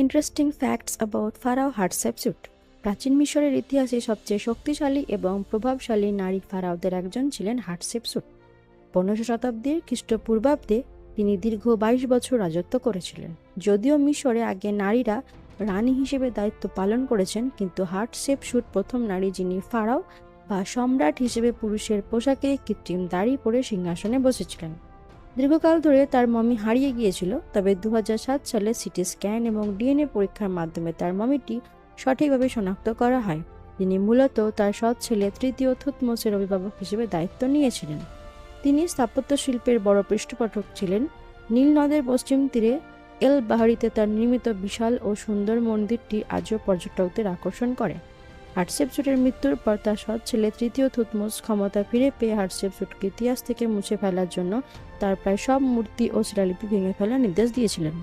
Interesting facts about pharaoh Hatshepsut. প্রাচীন মিশরের ইতিহাসে সবচেয়ে শক্তিশালী এবং প্রভাবশালী নারী ফারাওদের একজন ছিলেন হাটশেপসুট। 15শো শতাব্দীর খ্রিস্টপূর্বাব্দে তিনি দীর্ঘ 22 বছর রাজত্ব করেছিলেন। যদিও মিশরে আগে নারীরা রানী হিসেবে দায়িত্ব পালন করেছেন, কিন্তু হাটশেপসুট প্রথম নারী যিনি ফারাও বা সম্রাট হিসেবে পুরুষের পোশাকে কৃত্রিম দাড়ি পরে সিংহাসনে বসেছিলেন। দীর্ঘকাল ধরে তার মমি হারিয়ে গিয়েছিল, তবে 2007 সালে সিটি স্ক্যান এবং ডিএনএ পরীক্ষার মাধ্যমে তার মমিটি সঠিকভাবে শনাক্ত করা হয়। তিনি মূলত তার সৎ ছেলে তৃতীয় থুতমোসের অভিভাবক হিসেবে দায়িত্ব নিয়েছিলেন। তিনি স্থাপত্য শিল্পের বড় পৃষ্ঠপোষক ছিলেন। নীল নদের পশ্চিম তীরে এল বাহারিতে তার নির্মিত বিশাল ও সুন্দর মন্দিরটি আজও পর্যটকদের আকর্ষণ করে। হাটশেপসুটের মৃত্যুর পর তার সৎ ছেলে তৃতীয় থুতমোস ক্ষমতা ফিরে পেয়ে হাটশেপসুটকে ইতিহাস থেকে মুছে ফেলার জন্য তার প্রায় সব মূর্তি ও শিলালিপি ভেঙে ফেলার নির্দেশ দিয়েছিলেন।